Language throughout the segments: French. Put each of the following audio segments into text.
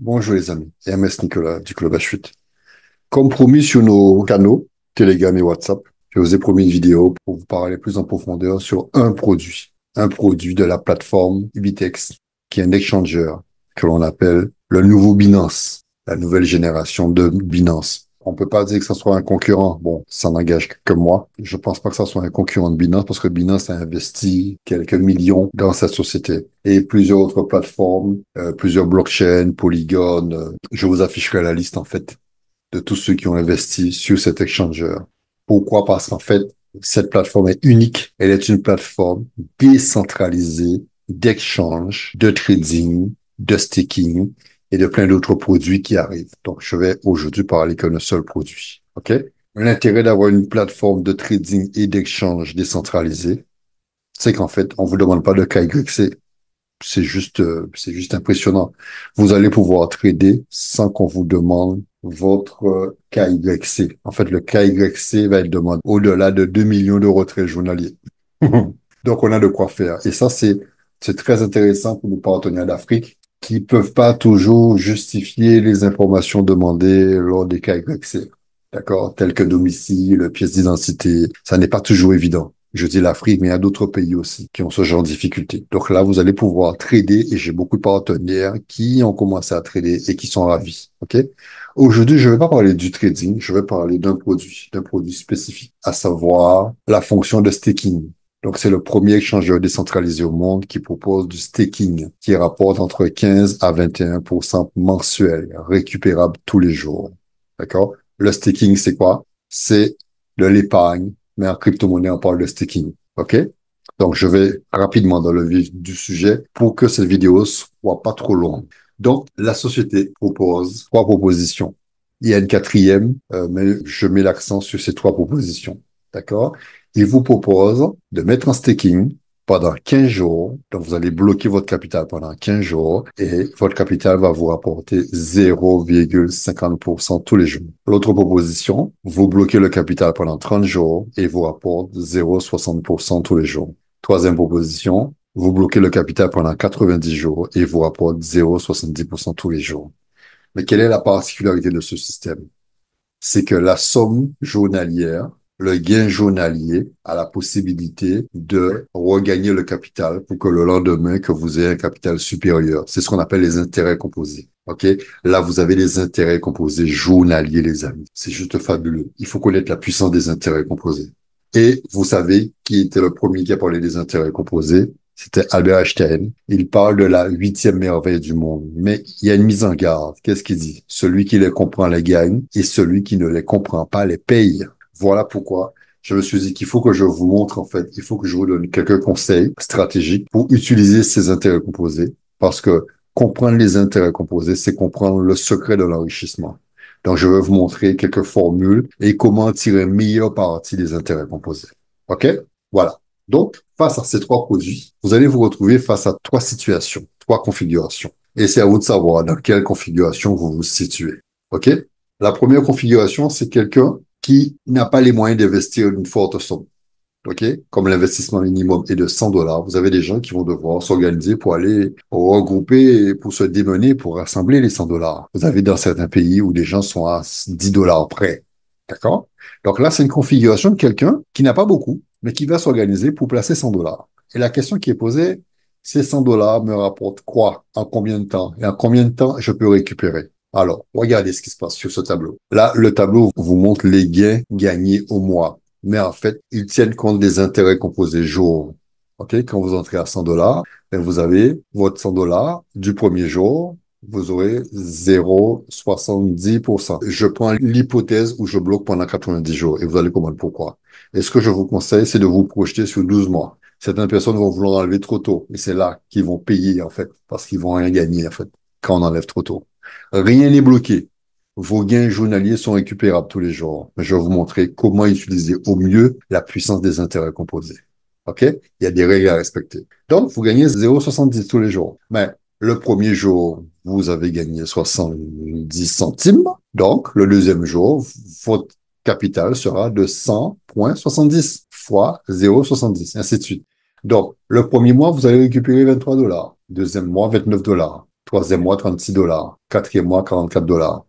Bonjour les amis, MS Nicolas du Club H8. Comme promis sur nos canaux Telegram et WhatsApp, je vous ai promis une vidéo pour vous parler plus en profondeur sur un produit de la plateforme Ibitex, qui est un exchanger que l'on appelle le nouveau Binance, la nouvelle génération de Binance. On peut pas dire que ce soit un concurrent. Bon, ça n'engage que moi. Je pense pas que ça soit un concurrent de Binance parce que Binance a investi quelques millions dans cette société. Et plusieurs autres plateformes, plusieurs blockchains, Polygon. Je vous afficherai la liste, en fait, de tous ceux qui ont investi sur cet exchanger. Pourquoi? Parce qu'en fait, cette plateforme est unique. Elle est une plateforme décentralisée d'exchange, de trading, de staking et de plein d'autres produits qui arrivent. Donc, je vais aujourd'hui parler qu'un seul produit. OK? L'intérêt d'avoir une plateforme de trading et d'exchange décentralisée, c'est qu'en fait, on vous demande pas de KYC. C'est juste impressionnant. Vous allez pouvoir trader sans qu'on vous demande votre KYC. En fait, le KYC va être demandé au-delà de 2 millions de retraits journaliers. Donc, on a de quoi faire. Et ça, c'est très intéressant pour nos partenaires d'Afrique qui peuvent pas toujours justifier les informations demandées lors des KYC. D'accord? Telles que domicile, pièce d'identité. Ça n'est pas toujours évident. Je dis l'Afrique, mais il y a d'autres pays aussi qui ont ce genre de difficultés. Donc là, vous allez pouvoir trader et j'ai beaucoup de partenaires qui ont commencé à trader et qui sont ravis. OK? Aujourd'hui, je ne vais pas parler du trading, je vais parler d'un produit spécifique, à savoir la fonction de staking. Donc, c'est le premier échangeur décentralisé au monde qui propose du staking, qui rapporte entre 15 à 21% mensuel, récupérable tous les jours. D'accord? Le staking, c'est quoi? C'est de l'épargne, mais en crypto-monnaie, on parle de staking. OK? Donc, je vais rapidement dans le vif du sujet pour que cette vidéo soit pas trop longue. Donc, la société propose trois propositions. Il y a une quatrième, mais je mets l'accent sur ces trois propositions. D'accord? Il vous propose de mettre en staking pendant 15 jours. Donc, vous allez bloquer votre capital pendant 15 jours et votre capital va vous rapporter 0,50% tous les jours. L'autre proposition, vous bloquez le capital pendant 30 jours et vous rapporte 0,60% tous les jours. Troisième proposition, vous bloquez le capital pendant 90 jours et vous rapporte 0,70% tous les jours. Mais quelle est la particularité de ce système? C'est que la somme journalière, le gain journalier a la possibilité de regagner le capital pour que le lendemain, que vous ayez un capital supérieur. C'est ce qu'on appelle les intérêts composés. OK? Là, vous avez les intérêts composés journaliers, les amis. C'est juste fabuleux. Il faut connaître la puissance des intérêts composés. Et vous savez qui était le premier qui a parlé des intérêts composés? C'était Albert Einstein. Il parle de la huitième merveille du monde. Mais il y a une mise en garde. Qu'est-ce qu'il dit? Celui qui les comprend les gagne et celui qui ne les comprend pas les paye. Voilà pourquoi je me suis dit qu'il faut que je vous montre, en fait, il faut que je vous donne quelques conseils stratégiques pour utiliser ces intérêts composés. Parce que comprendre les intérêts composés, c'est comprendre le secret de l'enrichissement. Donc, je vais vous montrer quelques formules et comment tirer meilleur parti des intérêts composés. OK? Voilà. Donc, face à ces trois produits, vous allez vous retrouver face à trois situations, trois configurations. Et c'est à vous de savoir dans quelle configuration vous vous situez. OK? La première configuration, c'est quelqu'un qui n'a pas les moyens d'investir une forte somme. OK? Comme l'investissement minimum est de 100 dollars, vous avez des gens qui vont devoir s'organiser pour aller regrouper, pour se démener, pour rassembler les 100 dollars. Vous avez dans certains pays où des gens sont à 10 dollars près. D'accord? Donc là, c'est une configuration de quelqu'un qui n'a pas beaucoup, mais qui va s'organiser pour placer 100 dollars. Et la question qui est posée, ces 100 dollars me rapportent quoi? En combien de temps? Et en combien de temps je peux récupérer? Alors, regardez ce qui se passe sur ce tableau. Là, le tableau vous montre les gains gagnés au mois. Mais en fait, ils tiennent compte des intérêts composés jour. OK? Quand vous entrez à 100 dollars, vous avez votre 100 dollars du premier jour, vous aurez 0,70%. Je prends l'hypothèse où je bloque pendant 90 jours et vous allez comprendre pourquoi. Et ce que je vous conseille, c'est de vous projeter sur 12 mois. Certaines personnes vont vouloir enlever trop tôt et c'est là qu'ils vont payer, en fait, parce qu'ils vont rien gagner, en fait, quand on enlève trop tôt. Rien n'est bloqué. Vos gains journaliers sont récupérables tous les jours. Je vais vous montrer comment utiliser au mieux la puissance des intérêts composés. OK? Il y a des règles à respecter. Donc, vous gagnez 0,70 tous les jours. Mais le premier jour, vous avez gagné 70 centimes. Donc, le deuxième jour, votre capital sera de 100,70 fois 0,70, et ainsi de suite. Donc, le premier mois, vous allez récupérer 23 dollars. Deuxième mois, 29 dollars. Troisième mois, 36 dollars. Quatrième mois, 44 dollars.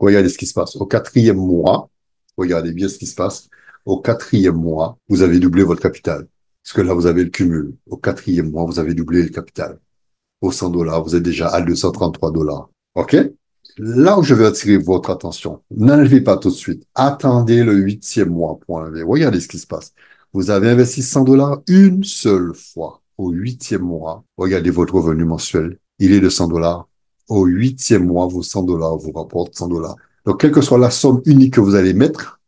Regardez ce qui se passe. Au quatrième mois, regardez bien ce qui se passe. Au quatrième mois, vous avez doublé votre capital. Parce que là, vous avez le cumul. Au quatrième mois, vous avez doublé le capital. Au 100 dollars, vous êtes déjà à 233 dollars. OK? Là où je vais attirer votre attention, n'enlevez pas tout de suite. Attendez le huitième mois pour enlever. Regardez ce qui se passe. Vous avez investi 100 dollars une seule fois. Au huitième mois, regardez votre revenu mensuel. Il est de 100 dollars. Au huitième mois, vos 100 dollars vous rapportent 100 dollars. Donc, quelle que soit la somme unique que vous allez mettre,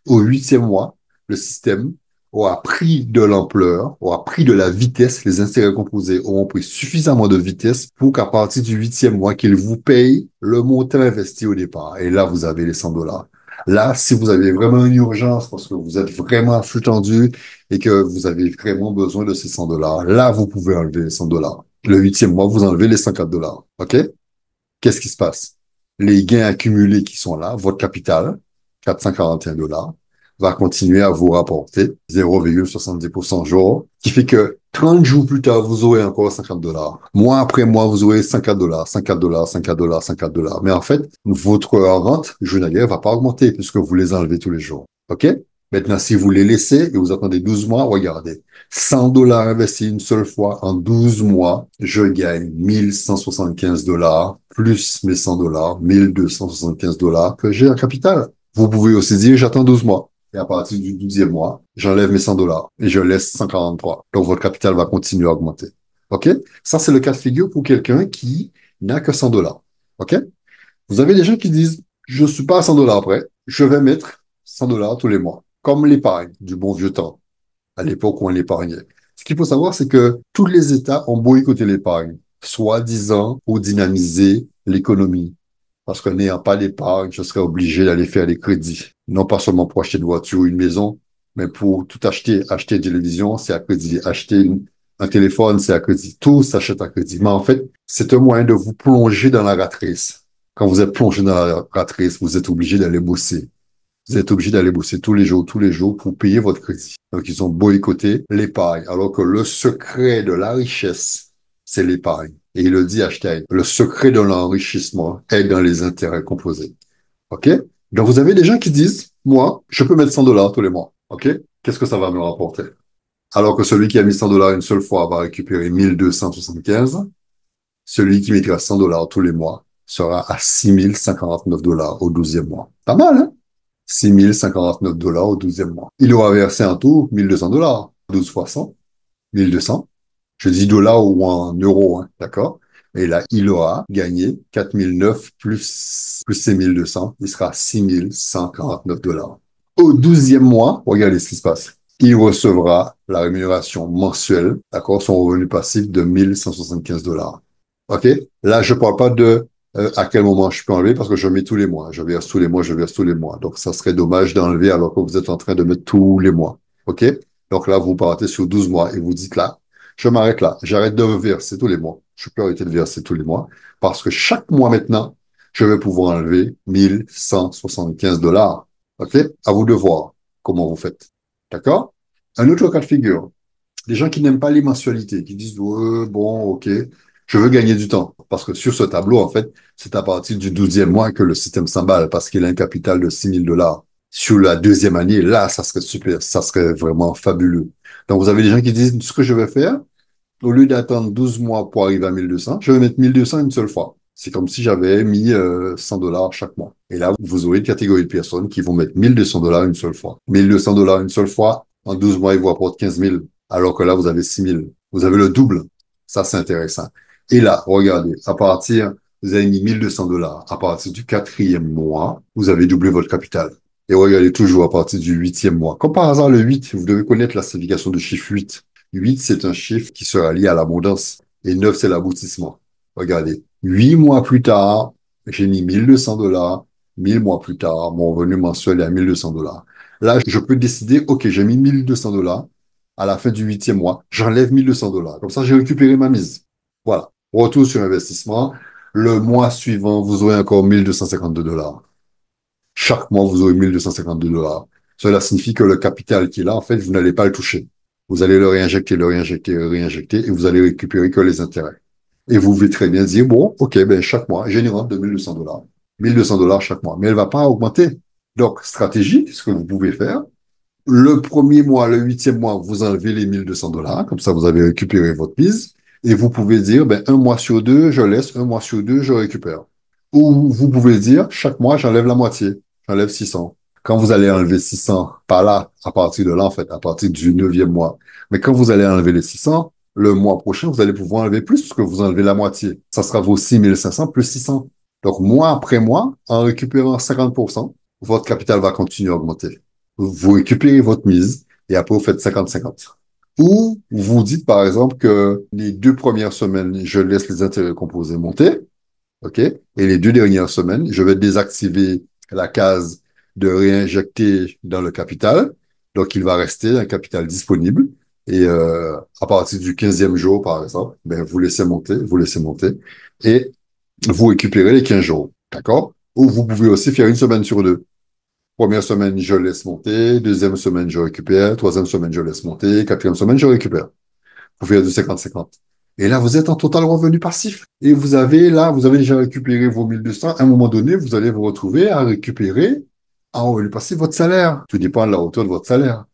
au huitième mois, le système aura pris de l'ampleur, aura pris de la vitesse, les intérêts composés auront pris suffisamment de vitesse pour qu'à partir du huitième mois, qu'il vous paye le montant investi au départ. Et là, vous avez les 100 dollars. Là, si vous avez vraiment une urgence parce que vous êtes vraiment à flux tendu et que vous avez vraiment besoin de ces 100 dollars, là, vous pouvez enlever les 100 dollars. Le huitième mois, vous enlevez les 104 dollars. OK? Qu'est-ce qui se passe? Les gains accumulés qui sont là, votre capital, 441 dollars, va continuer à vous rapporter 0,70% jour, qui fait que 30 jours plus tard, vous aurez encore 50 dollars. Mois après mois, vous aurez 54 dollars, 54 dollars, 54 dollars, 54 dollars. Mais en fait, votre rente journalière va pas augmenter puisque vous les enlevez tous les jours. OK? Maintenant, si vous les laissez et vous attendez 12 mois, regardez. 100 dollars investis une seule fois en 12 mois, je gagne 1175 dollars plus mes 100 dollars, 1275 dollars que j'ai en capital. Vous pouvez aussi dire, j'attends 12 mois. Et à partir du 12e mois, j'enlève mes 100 dollars et je laisse 143. Donc, votre capital va continuer à augmenter. OK? Ça, c'est le cas de figure pour quelqu'un qui n'a que 100 dollars. OK? Vous avez des gens qui disent, je suis pas à 100 dollars près, je vais mettre 100 dollars tous les mois. Comme l'épargne du bon vieux temps, à l'époque où on épargnait. Ce qu'il faut savoir, c'est que tous les États ont boycotté l'épargne, soi-disant pour dynamiser l'économie. Parce que n'ayant pas d'épargne, je serais obligé d'aller faire des crédits. Non pas seulement pour acheter une voiture ou une maison, mais pour tout acheter. Acheter une télévision, c'est à crédit. Un téléphone, c'est à crédit. Tout s'achète à crédit. Mais en fait, c'est un moyen de vous plonger dans la rat race. Quand vous êtes plongé dans la rat race, vous êtes obligé d'aller bosser. Vous êtes obligé d'aller bosser tous les jours pour payer votre crédit. Donc, ils ont boycotté l'épargne, alors que le secret de la richesse, c'est l'épargne. Et il le dit Einstein, le secret de l'enrichissement est dans les intérêts composés. OK? Donc, vous avez des gens qui disent, moi, je peux mettre 100 dollars tous les mois. OK? Qu'est-ce que ça va me rapporter? Alors que celui qui a mis 100 dollars une seule fois va récupérer 1275. Celui qui mettra 100 dollars tous les mois sera à 6149 dollars au 12e mois. Pas mal, hein? 6149 dollars au 12e mois. Il aura versé en tout 1200 dollars. 12 fois 100, 1200. Je dis dollars ou en euros, hein, d'accord? Et là, il aura gagné 4009 plus ses 1200. Il sera 6149 dollars. Au 12e mois, regardez ce qui se passe. Il recevra la rémunération mensuelle, d'accord, son revenu passif de 1175 dollars. OK? Là, je parle pas de à quel moment je peux enlever parce que je mets tous les mois. Je verse tous les mois, je verse tous les mois. Donc, ça serait dommage d'enlever alors que vous êtes en train de mettre tous les mois. OK? Donc là, vous partez sur 12 mois et vous dites là, je m'arrête là. J'arrête de verser tous les mois. Je peux arrêter de verser tous les mois parce que chaque mois maintenant, je vais pouvoir enlever 1175 dollars. OK? À vous de voir comment vous faites. D'accord? Un autre cas de figure. Des gens qui n'aiment pas les mensualités, qui disent, bon, OK, je veux gagner du temps. Parce que sur ce tableau, en fait, c'est à partir du 12e mois que le système s'emballe parce qu'il a un capital de 6 000 dollars. Sur la deuxième année, là, ça serait super, ça serait vraiment fabuleux. Donc, vous avez des gens qui disent, ce que je vais faire, au lieu d'attendre 12 mois pour arriver à 1200, je vais mettre 1200 une seule fois. C'est comme si j'avais mis 100 dollars chaque mois. Et là, vous aurez une catégorie de personnes qui vont mettre 1200 dollars une seule fois. 1200 dollars une seule fois, en 12 mois, ils vous apportent 15 000, alors que là, vous avez 6 000. Vous avez le double. Ça, c'est intéressant. Et là, regardez, vous avez mis 1200 dollars. À partir du quatrième mois, vous avez doublé votre capital. Et regardez toujours à partir du huitième mois. Comme par hasard, le 8, vous devez connaître la signification du chiffre 8. 8, c'est un chiffre qui sera lié à l'abondance. Et 9, c'est l'aboutissement. Regardez, 8 mois plus tard, j'ai mis 1200 dollars. 1000 mois plus tard, mon revenu mensuel est à 1200 dollars. Là, je peux décider, OK, j'ai mis 1200 dollars. À la fin du huitième mois, j'enlève 1200 dollars. Comme ça, j'ai récupéré ma mise. Voilà. Retour sur investissement. Le mois suivant, vous aurez encore 1252 dollars. Chaque mois, vous aurez 1252 dollars. Cela signifie que le capital qui est là, en fait, vous n'allez pas le toucher. Vous allez le réinjecter, le réinjecter, le réinjecter, et vous allez récupérer que les intérêts. Et vous pouvez très bien dire, bon, OK, ben, chaque mois, j'ai une rente de 1 200 $. 1 200 $ chaque mois. Mais elle va pas augmenter. Donc, stratégie, ce que vous pouvez faire, le premier mois, le huitième mois, vous enlevez les 1 200 $, comme ça vous avez récupéré votre mise, et vous pouvez dire, ben, un mois sur deux, je laisse, un mois sur deux, je récupère. Ou vous pouvez dire, chaque mois, j'enlève la moitié, j'enlève 600. Quand vous allez enlever 600, pas là, à partir de là, en fait, à partir du neuvième mois. Mais quand vous allez enlever les 600, le mois prochain, vous allez pouvoir enlever plus, parce que vous enlevez la moitié. Ça sera vos 6 500 plus 600. Donc, mois après mois, en récupérant 50%, votre capital va continuer à augmenter. Vous récupérez votre mise et après vous faites 50-50. Ou vous dites par exemple que les 2 premières semaines, je laisse les intérêts composés monter, OK? Et les 2 dernières semaines, je vais désactiver la case de réinjecter dans le capital. Donc, il va rester un capital disponible. Et à partir du 15e jour, par exemple, ben, vous laissez monter, vous laissez monter. Et vous récupérez les 15 jours. D'accord? Ou vous pouvez aussi faire une semaine sur deux. Première semaine, je laisse monter. Deuxième semaine, je récupère. Troisième semaine, je laisse monter. Quatrième semaine, je récupère. Vous faites du 50-50. Et là, vous êtes en total revenu passif. Et vous avez déjà récupéré vos 1 200. À un moment donné, vous allez vous retrouver à récupérer en revenu passif votre salaire. Tout dépend de la hauteur de votre salaire.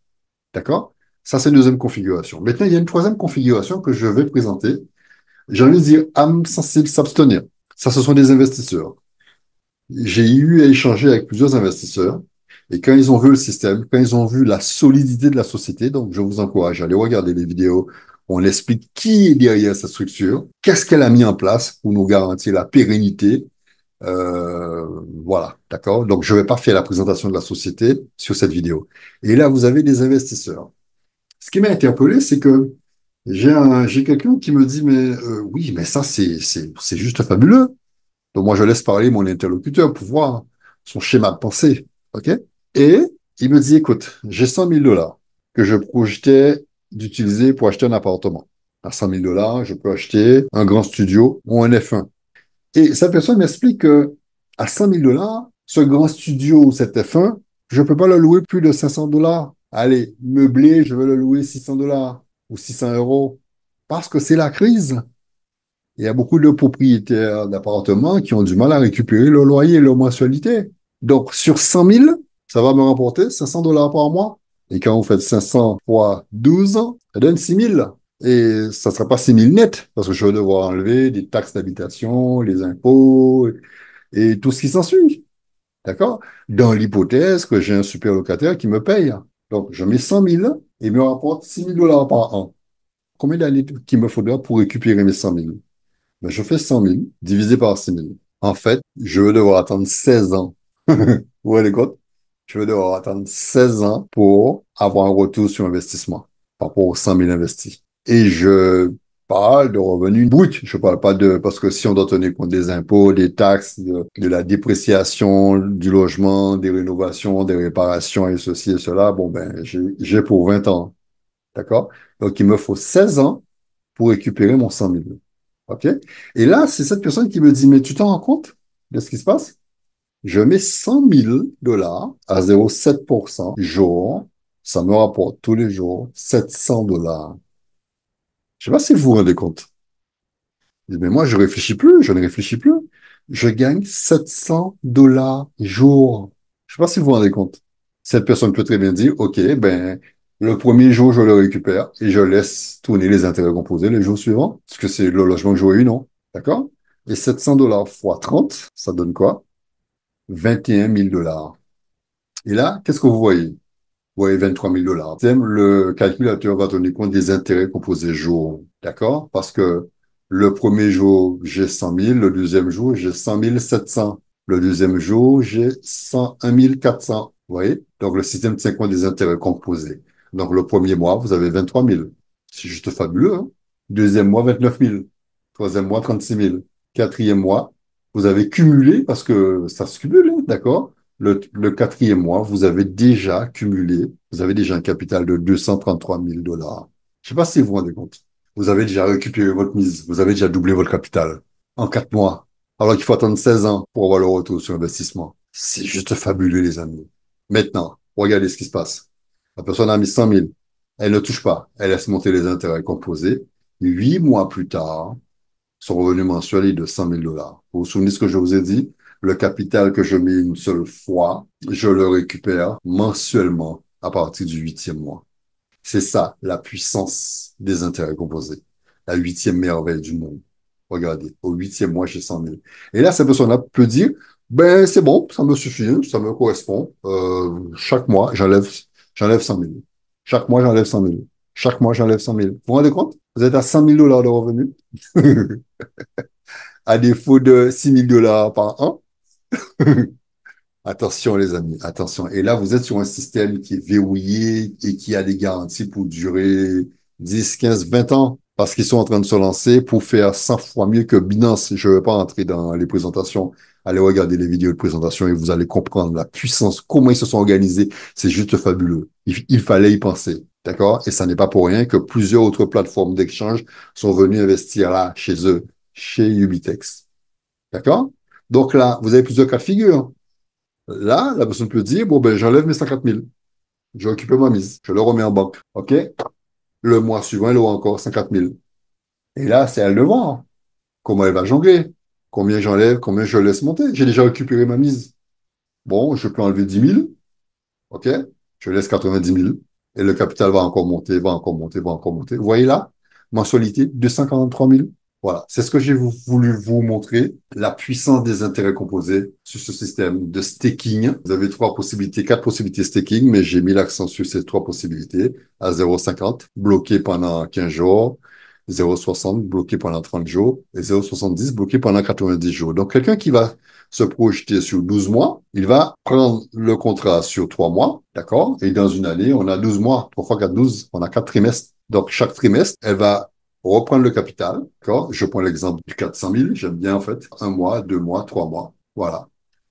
D'accord? Ça, c'est une deuxième configuration. Maintenant, il y a une troisième configuration que je vais présenter. J'ai envie de dire âme sensible s'abstenir. Ça, ce sont des investisseurs. J'ai eu à échanger avec plusieurs investisseurs et quand ils ont vu le système, quand ils ont vu la solidité de la société, donc je vous encourage à aller regarder les vidéos. On explique qui est derrière cette structure, qu'est-ce qu'elle a mis en place pour nous garantir la pérennité. Voilà, d'accord? Donc je ne vais pas faire la présentation de la société sur cette vidéo. Et là, vous avez des investisseurs. Ce qui m'a interpellé, c'est que j'ai quelqu'un qui me dit, mais oui, mais ça, c'est juste fabuleux. Donc moi, je laisse parler mon interlocuteur pour voir son schéma de pensée. OK? Et il me dit, écoute, j'ai 100 000 $ que je projetais d'utiliser pour acheter un appartement. À 100 000 $, je peux acheter un grand studio ou un F1. Et cette personne m'explique que à 100 000 $, ce grand studio ou cet F1, je ne peux pas le louer plus de 500 $. Allez, meublé, je veux le louer 600 $ ou 600 euros parce que c'est la crise. Il y a beaucoup de propriétaires d'appartements qui ont du mal à récupérer leur loyer et leur mensualité. Donc, sur 100 000, ça va me rapporter 500 $ par mois. Et quand vous faites 500 fois 12, ça donne 6 000. Et ça ne sera pas 6 000 net, parce que je vais devoir enlever des taxes d'habitation, les impôts et tout ce qui s'ensuit. D'accord? Dans l'hypothèse que j'ai un super locataire qui me paye. Donc, je mets 100 000 et il me rapporte 6 000 $ par an. Combien d'années qu'il me faudra pour récupérer mes 100 000? Ben, je fais 100 000 divisé par 6 000. En fait, je vais devoir attendre 16 ans. Vous vous rendez compte? Je vais devoir attendre 16 ans pour avoir un retour sur investissement par rapport aux 100 000 investis. Et je parle de revenus bruts. Je parle pas de... Parce que si on doit tenir compte des impôts, des taxes, de la dépréciation du logement, des rénovations, des réparations et ceci et cela, bon, ben, j'ai pour 20 ans. D'accord? Donc, il me faut 16 ans pour récupérer mon 100 000. OK? Et là, c'est cette personne qui me dit, mais tu t'en rends compte de ce qui se passe? Je mets 100 000 $ à 0,7% jour. Ça me rapporte tous les jours 700 $. Je ne sais pas si vous vous rendez compte. Je dis, mais moi, je réfléchis plus, je ne réfléchis plus. Je gagne 700 $ jour. Je ne sais pas si vous vous rendez compte. Cette personne peut très bien dire, OK, ben, le premier jour, je le récupère et je laisse tourner les intérêts composés les jours suivants, parce que c'est le logement que j'aurais eu, non? D'accord? Et 700 $ fois 30, ça donne quoi? 21 000 $. Et là, qu'est-ce que vous voyez? Vous voyez 23 000 $. Le calculateur va tenir compte des intérêts composés jour. D'accord? Parce que le premier jour, j'ai 100 000. Le deuxième jour, j'ai 100 700. Le deuxième jour, j'ai 101 400. Vous voyez? Donc, le système tient compte des intérêts composés. Donc, le premier mois, vous avez 23 000. C'est juste fabuleux, hein? Deuxième mois, 29 000. Troisième mois, 36 000. Quatrième mois, vous avez cumulé, parce que ça se cumule, hein, d'accord? Le quatrième mois, vous avez déjà cumulé, vous avez déjà un capital de 233 000 $. Je ne sais pas si vous vous rendez compte. Vous avez déjà récupéré votre mise, vous avez déjà doublé votre capital en 4 mois, alors qu'il faut attendre 16 ans pour avoir le retour sur investissement. C'est juste fabuleux, les amis. Maintenant, regardez ce qui se passe. La personne a mis 100 000. Elle ne touche pas. Elle laisse monter les intérêts composés. 8 mois plus tard, Son revenu mensuel est de 100 000 dollars. Vous vous souvenez de ce que je vous ai dit? Le capital que je mets une seule fois, je le récupère mensuellement à partir du huitième mois. C'est ça, la puissance des intérêts composés. La huitième merveille du monde. Regardez, au huitième mois, j'ai 100 000. Et là, cette personne-là peut dire, ben, c'est bon, ça me suffit, ça me correspond. Chaque mois, j'enlève 100 000. Chaque mois, j'enlève 100 000. Chaque mois, j'enlève 100 000. Vous vous rendez compte? Vous êtes à 100 000 dollars de revenus, à défaut de 6 000 dollars par an. Attention, les amis, attention. Et là, vous êtes sur un système qui est verrouillé et qui a des garanties pour durer 10, 15, 20 ans parce qu'ils sont en train de se lancer pour faire 100 fois mieux que Binance. Je ne vais pas entrer dans les présentations. Allez regarder les vidéos de présentation et vous allez comprendre la puissance, comment ils se sont organisés. C'est juste fabuleux. Il fallait y penser. D'accord? Et ça n'est pas pour rien que plusieurs autres plateformes d'échange sont venues investir là, chez eux, chez Ubitex. D'accord? Donc là, vous avez plusieurs cas de figure. Là, la personne peut dire, bon, ben, j'enlève mes 50 000. Je récupère ma mise. Je le remets en banque. OK? Le mois suivant, elle aura encore 50 000. Et là, c'est à elle de voir comment elle va jongler. Combien j'enlève, combien je laisse monter. J'ai déjà récupéré ma mise. Bon, je peux enlever 10 000. OK? Je laisse 90 000. Et le capital va encore monter, va encore monter, va encore monter. Vous voyez là? Mensualité, 243 000. Voilà, c'est ce que j'ai voulu vous montrer, la puissance des intérêts composés sur ce système de staking. Vous avez trois possibilités, quatre possibilités staking, mais j'ai mis l'accent sur ces trois possibilités à 0,50, bloqué pendant 15 jours, 0,60, bloqué pendant 30 jours, et 0,70, bloqué pendant 90 jours. Donc, quelqu'un qui va se projeter sur 12 mois, il va prendre le contrat sur 3 mois, d'accord? Et dans une année, on a 12 mois. 3 fois 4, 12, on a 4 trimestres. Donc, chaque trimestre, elle va reprendre le capital, d'accord? Je prends l'exemple du 400 000, j'aime bien en fait, un mois, 2 mois, 3 mois, voilà.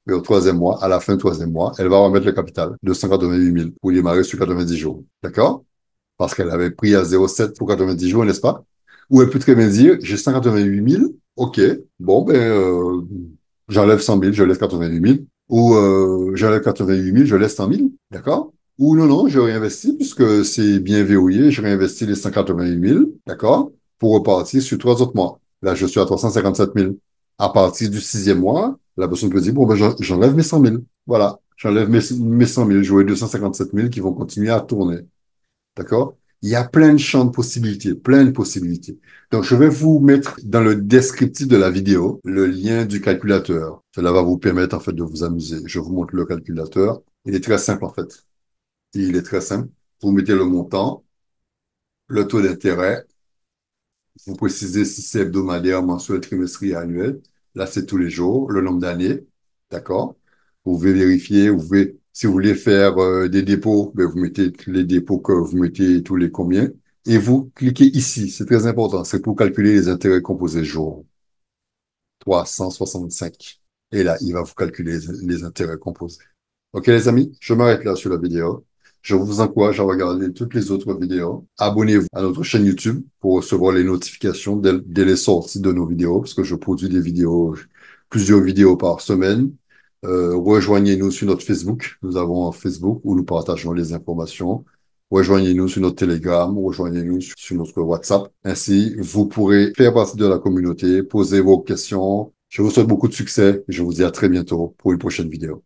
Et au troisième mois, à la fin du troisième mois, elle va remettre le capital de 188 000 pour démarrer sur 90 jours, d'accord? Parce qu'elle avait pris à 0,7 pour 90 jours, n'est-ce pas? Ou elle peut très bien dire, j'ai 188 000, ok, bon, ben, j'enlève 100 000, je laisse 88 000, ou j'enlève 88 000, je laisse 100 000, d'accord? Ou non, non, je réinvestis puisque c'est bien verrouillé, je réinvestis les 188 000, d'accord? Pour repartir sur 3 autres mois. Là, je suis à 357 000. À partir du sixième mois, la personne peut dire, bon, ben, j'enlève mes 100 000. Voilà, j'enlève mes 100 000, j'aurai 257 000 qui vont continuer à tourner. D'accord? Il y a plein de champs de possibilités, plein de possibilités. Donc, je vais vous mettre dans le descriptif de la vidéo le lien du calculateur. Cela va vous permettre, en fait, de vous amuser. Je vous montre le calculateur. Il est très simple, en fait. Il est très simple. Vous mettez le montant, le taux d'intérêt, vous précisez si c'est hebdomadaire, mensuel, trimestriel, annuel. Là, c'est tous les jours, le nombre d'années. D'accord? Vous pouvez vérifier, vous pouvez, si vous voulez faire des dépôts, ben, vous mettez les dépôts que vous mettez tous les combien. Et vous cliquez ici. C'est très important. C'est pour calculer les intérêts composés jour. 365. Et là, il va vous calculer les intérêts composés. Ok, les amis, je m'arrête là sur la vidéo. Je vous encourage à regarder toutes les autres vidéos. Abonnez-vous à notre chaîne YouTube pour recevoir les notifications dès les sorties de nos vidéos, parce que je produis des vidéos, plusieurs vidéos par semaine. Rejoignez-nous sur notre Facebook. Nous avons un Facebook où nous partageons les informations. Rejoignez-nous sur notre Telegram, rejoignez-nous sur notre WhatsApp. Ainsi, vous pourrez faire partie de la communauté, poser vos questions. Je vous souhaite beaucoup de succès et je vous dis à très bientôt pour une prochaine vidéo.